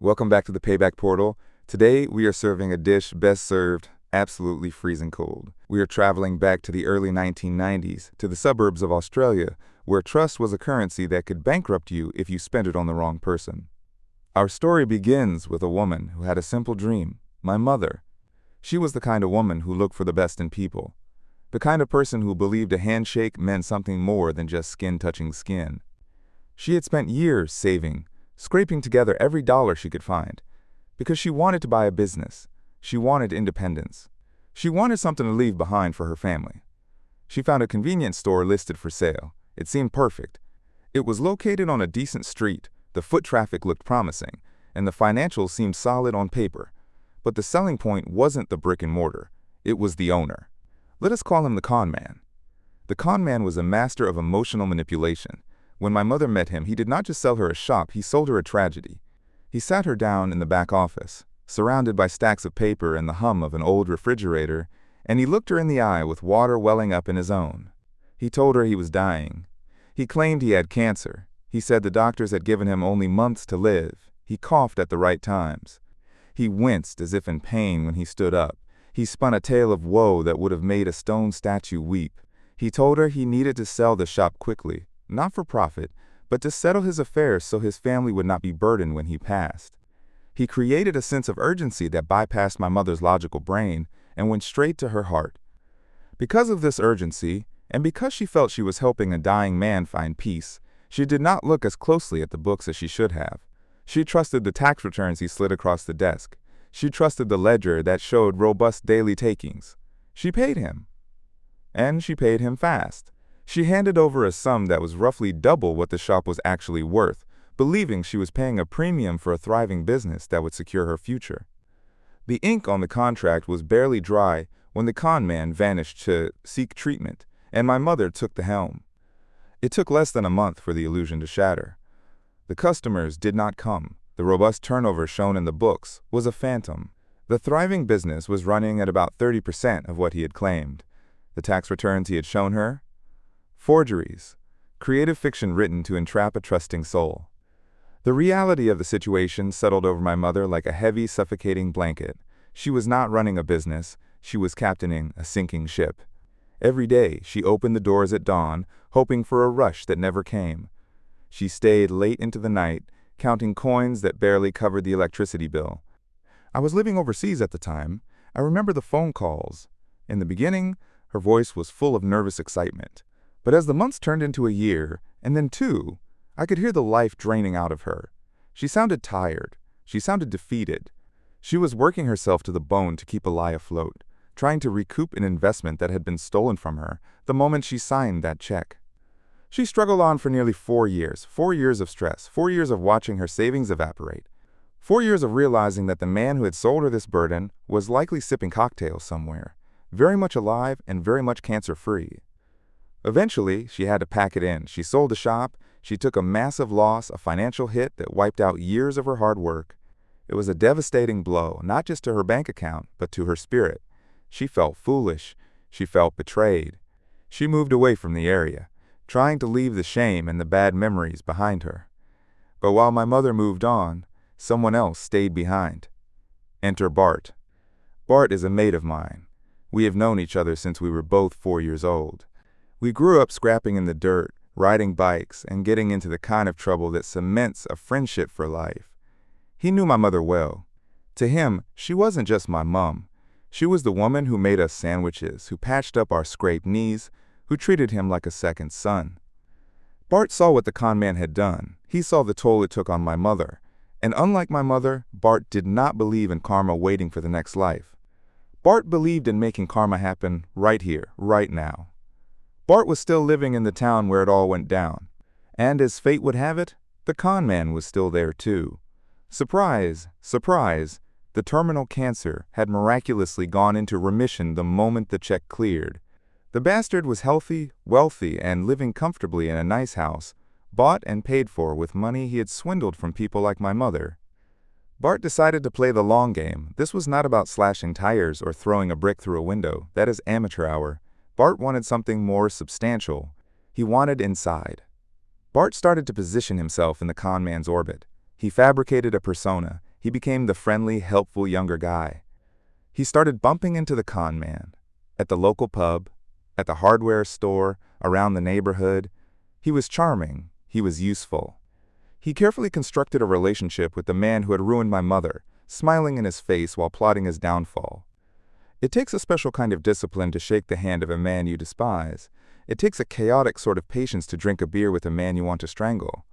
Welcome back to the Payback Portal. Today, we are serving a dish best served absolutely freezing cold. We are traveling back to the early 1990s, to the suburbs of Australia, where trust was a currency that could bankrupt you if you spent it on the wrong person. Our story begins with a woman who had a simple dream, my mother. She was the kind of woman who looked for the best in people, the kind of person who believed a handshake meant something more than just skin touching skin. She had spent years saving, scraping together every dollar she could find, because she wanted to buy a business. She wanted independence. She wanted something to leave behind for her family. She found a convenience store listed for sale. It seemed perfect. It was located on a decent street, the foot traffic looked promising, and the financials seemed solid on paper. But the selling point wasn't the brick and mortar. It was the owner. Let us call him the con man. The con man was a master of emotional manipulation. When my mother met him, he did not just sell her a shop, he sold her a tragedy. He sat her down in the back office, surrounded by stacks of paper and the hum of an old refrigerator, and he looked her in the eye with water welling up in his own. He told her he was dying. He claimed he had cancer. He said the doctors had given him only months to live. He coughed at the right times. He winced as if in pain when he stood up. He spun a tale of woe that would have made a stone statue weep. He told her he needed to sell the shop quickly, not for profit, but to settle his affairs so his family would not be burdened when he passed. He created a sense of urgency that bypassed my mother's logical brain and went straight to her heart. Because of this urgency, and because she felt she was helping a dying man find peace, she did not look as closely at the books as she should have. She trusted the tax returns he slid across the desk. She trusted the ledger that showed robust daily takings. She paid him. And she paid him fast. She handed over a sum that was roughly double what the shop was actually worth, believing she was paying a premium for a thriving business that would secure her future. The ink on the contract was barely dry when the con man vanished to seek treatment, and my mother took the helm. It took less than a month for the illusion to shatter. The customers did not come. The robust turnover shown in the books was a phantom. The thriving business was running at about 30% of what he had claimed. The tax returns he had shown her? Forgeries. Creative fiction written to entrap a trusting soul. The reality of the situation settled over my mother like a heavy, suffocating blanket. She was not running a business. She was captaining a sinking ship. Every day, she opened the doors at dawn, hoping for a rush that never came. She stayed late into the night, counting coins that barely covered the electricity bill. I was living overseas at the time. I remember the phone calls. In the beginning, her voice was full of nervous excitement. But as the months turned into a year, and then two, I could hear the life draining out of her. She sounded tired. She sounded defeated. She was working herself to the bone to keep a lie afloat, trying to recoup an investment that had been stolen from her the moment she signed that check. She struggled on for nearly 4 years of stress, 4 years of watching her savings evaporate, 4 years of realizing that the man who had sold her this burden was likely sipping cocktails somewhere, very much alive and very much cancer-free. Eventually, she had to pack it in. She sold the shop. She took a massive loss, a financial hit that wiped out years of her hard work. It was a devastating blow, not just to her bank account, but to her spirit. She felt foolish. She felt betrayed. She moved away from the area, trying to leave the shame and the bad memories behind her. But while my mother moved on, someone else stayed behind. Enter Bart. Bart is a mate of mine. We have known each other since we were both 4 years old. We grew up scrapping in the dirt, riding bikes, and getting into the kind of trouble that cements a friendship for life. He knew my mother well. To him, she wasn't just my mom. She was the woman who made us sandwiches, who patched up our scraped knees, who treated him like a second son. Bart saw what the con man had done. He saw the toll it took on my mother. And unlike my mother, Bart did not believe in karma waiting for the next life. Bart believed in making karma happen right here, right now. Bart was still living in the town where it all went down. And as fate would have it, the con man was still there too. Surprise, surprise, the terminal cancer had miraculously gone into remission the moment the check cleared. The bastard was healthy, wealthy, and living comfortably in a nice house, bought and paid for with money he had swindled from people like my mother. Bart decided to play the long game. This was not about slashing tires or throwing a brick through a window. That is amateur hour. Bart wanted something more substantial. He wanted inside. Bart started to position himself in the con man's orbit. He fabricated a persona. he became the friendly, helpful younger guy. He started bumping into the con man. At the local pub, at the hardware store, around the neighborhood. He was charming. He was useful. He carefully constructed a relationship with the man who had ruined my mother, smiling in his face while plotting his downfall. It takes a special kind of discipline to shake the hand of a man you despise. It takes a chaotic sort of patience to drink a beer with a man you want to strangle.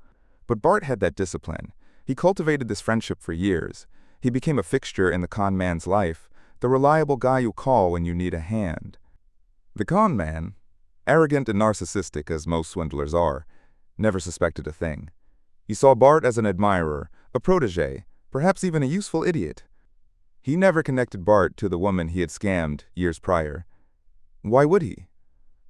But Bart had that discipline. He cultivated this friendship for years. He became a fixture in the con man's life, the reliable guy you call when you need a hand. The con man, arrogant and narcissistic as most swindlers are, never suspected a thing. He saw Bart as an admirer, a protege, perhaps even a useful idiot. He never connected Bart to the woman he had scammed years prior. Why would he?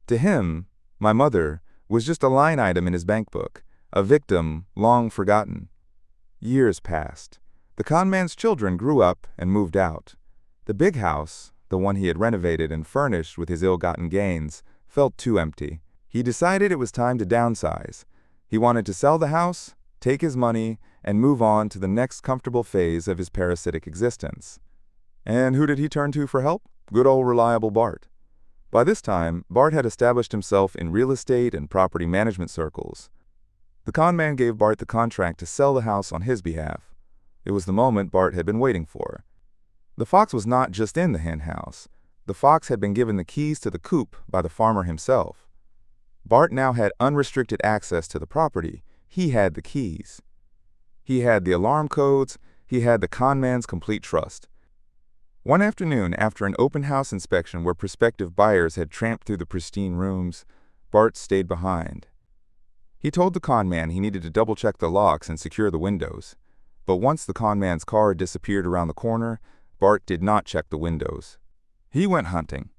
To him, my mother was just a line item in his bank book, a victim long forgotten. Years passed. The con man's children grew up and moved out. The big house, the one he had renovated and furnished with his ill-gotten gains, felt too empty. He decided it was time to downsize. He wanted to sell the house, take his money, and move on to the next comfortable phase of his parasitic existence. And who did he turn to for help? Good old reliable Bart. By this time, Bart had established himself in real estate and property management circles. The con man gave Bart the contract to sell the house on his behalf. It was the moment Bart had been waiting for. The fox was not just in the hen house. The fox had been given the keys to the coop by the farmer himself. Bart now had unrestricted access to the property. He had the keys. He had the alarm codes. He had the con man's complete trust. One afternoon, after an open house inspection where prospective buyers had tramped through the pristine rooms, Bart stayed behind. He told the con man he needed to double-check the locks and secure the windows. But once the con man's car disappeared around the corner, Bart did not check the windows. He went hunting.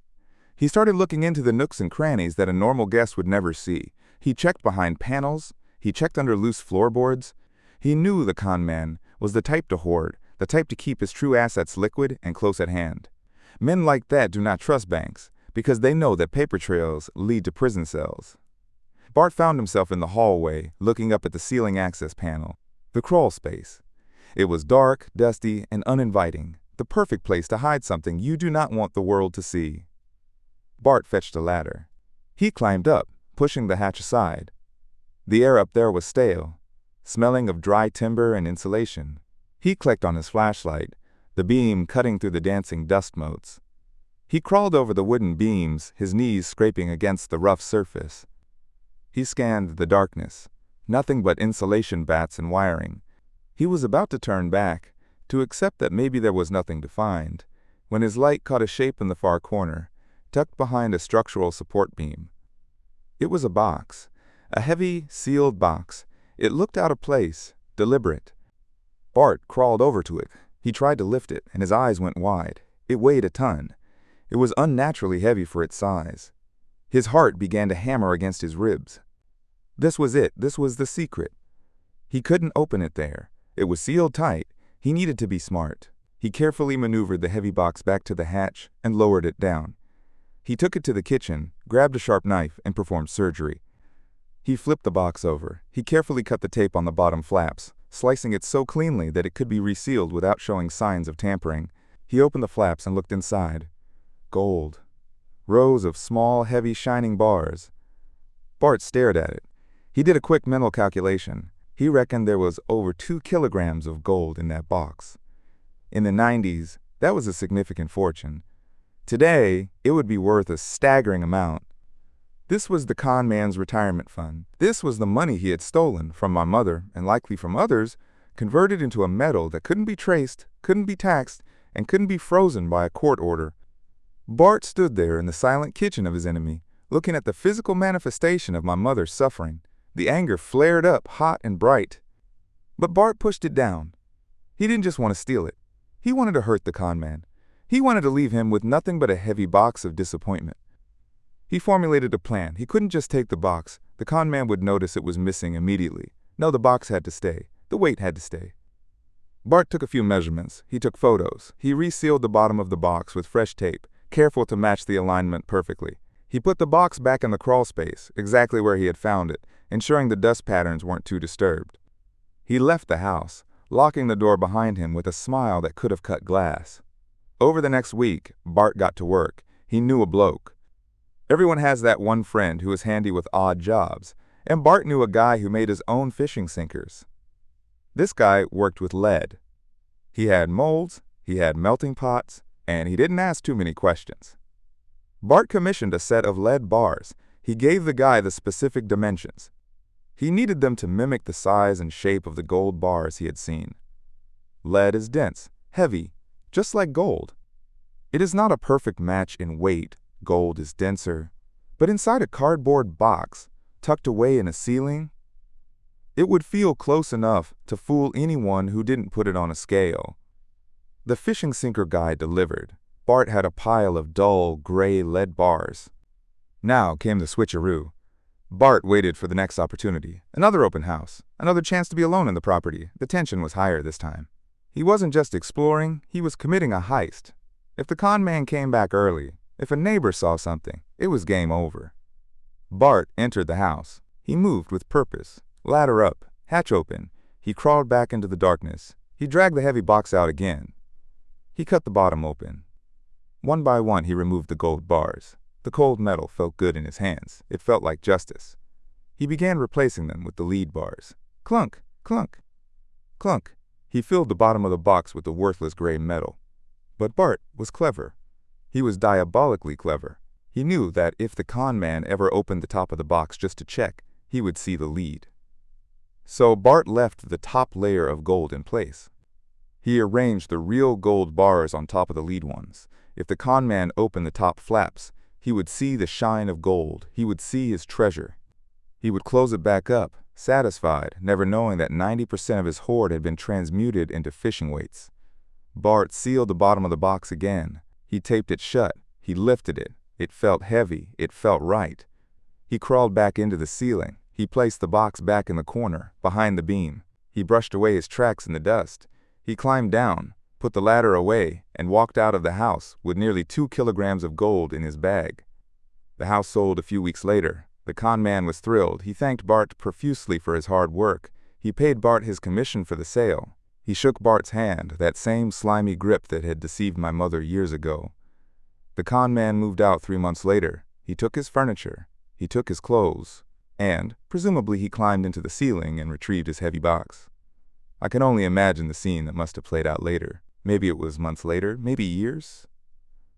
He started looking into the nooks and crannies that a normal guest would never see. He checked behind panels. He checked under loose floorboards. He knew the con man was the type to hoard, the type to keep his true assets liquid and close at hand. Men like that do not trust banks because they know that paper trails lead to prison cells. Bart found himself in the hallway, looking up at the ceiling access panel, the crawl space. It was dark, dusty, and uninviting, the perfect place to hide something you do not want the world to see. Bart fetched a ladder. He climbed up, pushing the hatch aside. The air up there was stale, smelling of dry timber and insulation. He clicked on his flashlight, the beam cutting through the dancing dust motes. He crawled over the wooden beams, his knees scraping against the rough surface. He scanned the darkness, nothing but insulation bats and wiring. He was about to turn back, to accept that maybe there was nothing to find, when his light caught a shape in the far corner, tucked behind a structural support beam. It was a box, a heavy, sealed box. It looked out of place, deliberate. Bart crawled over to it. He tried to lift it, and his eyes went wide. It weighed a ton. It was unnaturally heavy for its size. His heart began to hammer against his ribs. This was it. This was the secret. He couldn't open it there. It was sealed tight. He needed to be smart. He carefully maneuvered the heavy box back to the hatch and lowered it down. He took it to the kitchen, grabbed a sharp knife, and performed surgery. He flipped the box over. He carefully cut the tape on the bottom flaps, slicing it so cleanly that it could be resealed without showing signs of tampering. He opened the flaps and looked inside. Gold. Rows of small, heavy, shining bars. Bart stared at it. He did a quick mental calculation. He reckoned there was over 2 kilograms of gold in that box. In the 90s, that was a significant fortune. Today, it would be worth a staggering amount. This was the con man's retirement fund. This was the money he had stolen from my mother, and likely from others, converted into a metal that couldn't be traced, couldn't be taxed, and couldn't be frozen by a court order. Bart stood there in the silent kitchen of his enemy, looking at the physical manifestation of my mother's suffering. The anger flared up, hot and bright. But Bart pushed it down. He didn't just want to steal it. He wanted to hurt the con man. He wanted to leave him with nothing but a heavy box of disappointment. He formulated a plan. He couldn't just take the box. The con man would notice it was missing immediately. No, the box had to stay. The weight had to stay. Bart took a few measurements. He took photos. He resealed the bottom of the box with fresh tape, careful to match the alignment perfectly. He put the box back in the crawl space, exactly where he had found it, ensuring the dust patterns weren't too disturbed. He left the house, locking the door behind him with a smile that could have cut glass. Over the next week, Bart got to work. He knew a bloke. Everyone has that one friend who is handy with odd jobs, and Bart knew a guy who made his own fishing sinkers. This guy worked with lead. He had molds, he had melting pots, and he didn't ask too many questions. Bart commissioned a set of lead bars. He gave the guy the specific dimensions. He needed them to mimic the size and shape of the gold bars he had seen. Lead is dense, heavy, just like gold. It is not a perfect match in weight. Gold is denser. But inside a cardboard box, tucked away in a ceiling, it would feel close enough to fool anyone who didn't put it on a scale. The fishing sinker guy delivered. Bart had a pile of dull, gray lead bars. Now came the switcheroo. Bart waited for the next opportunity. Another open house. Another chance to be alone in the property. The tension was higher this time. He wasn't just exploring, he was committing a heist. If the con man came back early, if a neighbor saw something, it was game over. Bart entered the house. He moved with purpose. Ladder up, hatch open. He crawled back into the darkness. He dragged the heavy box out again. He cut the bottom open. One by one he removed the gold bars. The cold metal felt good in his hands. It felt like justice. He began replacing them with the lead bars. Clunk, clunk, clunk. He filled the bottom of the box with the worthless gray metal. But Bart was clever. He was diabolically clever. He knew that if the con man ever opened the top of the box just to check, he would see the lead. So Bart left the top layer of gold in place. He arranged the real gold bars on top of the lead ones. If the con man opened the top flaps, he would see the shine of gold. He would see his treasure. He would close it back up, satisfied, never knowing that 90% of his hoard had been transmuted into fishing weights. Bart sealed the bottom of the box again. He taped it shut. He lifted it. It felt heavy. It felt right. He crawled back into the ceiling. He placed the box back in the corner, behind the beam. He brushed away his tracks in the dust. He climbed down, put the ladder away, and walked out of the house with nearly 2 kilograms of gold in his bag. The house sold a few weeks later. The con man was thrilled. He thanked Bart profusely for his hard work. He paid Bart his commission for the sale. He shook Bart's hand, that same slimy grip that had deceived my mother years ago. The con man moved out 3 months later. He took his furniture. He took his clothes. And, presumably, he climbed into the ceiling and retrieved his heavy box. I can only imagine the scene that must have played out later. Maybe it was months later, maybe years.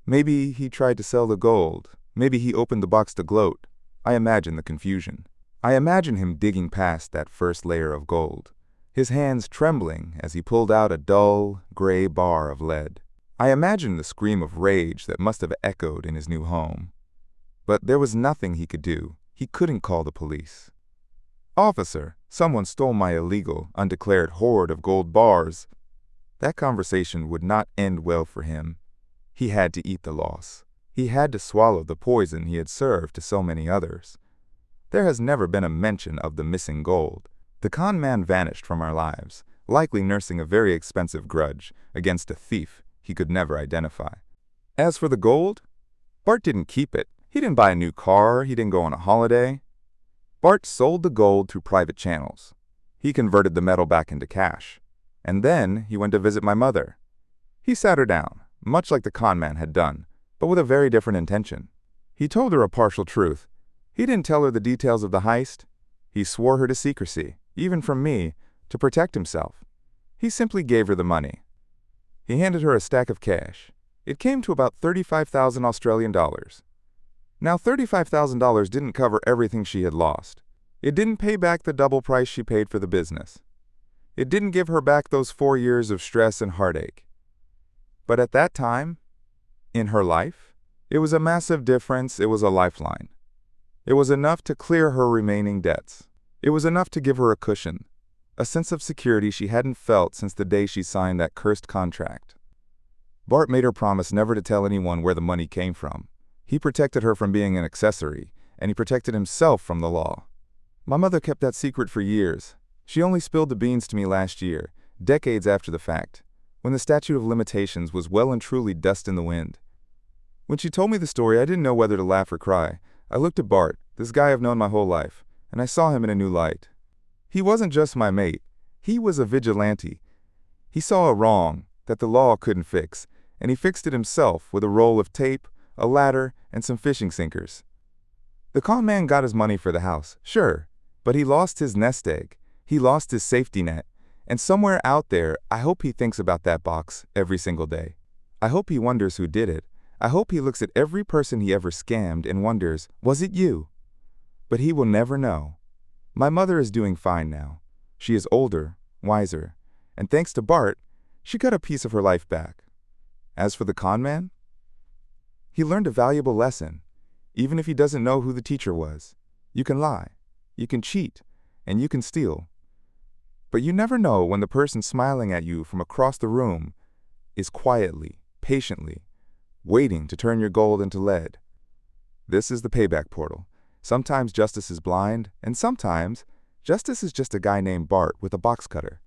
Maybe he tried to sell the gold. Maybe he opened the box to gloat. I imagine the confusion. I imagine him digging past that first layer of gold, his hands trembling as he pulled out a dull, gray bar of lead. I imagine the scream of rage that must have echoed in his new home. But there was nothing he could do. He couldn't call the police. "Officer, someone stole my illegal, undeclared hoard of gold bars." That conversation would not end well for him. He had to eat the loss. He had to swallow the poison he had served to so many others. There has never been a mention of the missing gold. The con man vanished from our lives, likely nursing a very expensive grudge against a thief he could never identify. As for the gold, Bart didn't keep it. He didn't buy a new car. He didn't go on a holiday. Bart sold the gold through private channels. He converted the metal back into cash. And then he went to visit my mother. He sat her down, much like the con man had done, but with a very different intention. He told her a partial truth. He didn't tell her the details of the heist. He swore her to secrecy, even from me, to protect himself. He simply gave her the money. He handed her a stack of cash. It came to about 35,000 Australian dollars. Now, $35,000 didn't cover everything she had lost. It didn't pay back the double price she paid for the business. It didn't give her back those 4 years of stress and heartache. But at that time, in her life, it was a massive difference. It was a lifeline. It was enough to clear her remaining debts. It was enough to give her a cushion, a sense of security she hadn't felt since the day she signed that cursed contract. Bart made her promise never to tell anyone where the money came from. He protected her from being an accessory, and he protected himself from the law. My mother kept that secret for years. She only spilled the beans to me last year, decades after the fact, when the statute of limitations was well and truly dust in the wind. When she told me the story, I didn't know whether to laugh or cry. I looked at Bart, this guy I've known my whole life, and I saw him in a new light. He wasn't just my mate. He was a vigilante, He saw a wrong that the law couldn't fix, and he fixed it himself with a roll of tape, a ladder, and some fishing sinkers. The con man got his money for the house, sure, but he lost his nest egg, he lost his safety net, and somewhere out there, I hope he thinks about that box every single day. I hope he wonders who did it. I hope he looks at every person he ever scammed and wonders, was it you? But he will never know. My mother is doing fine now. She is older, wiser, and thanks to Bart, she got a piece of her life back. As for the con man, he learned a valuable lesson. Even if he doesn't know who the teacher was, you can lie, you can cheat, and you can steal. But you never know when the person smiling at you from across the room is quietly, patiently, waiting to turn your gold into lead. This is the payback portal. Sometimes justice is blind, and sometimes justice is just a guy named Bart with a box cutter.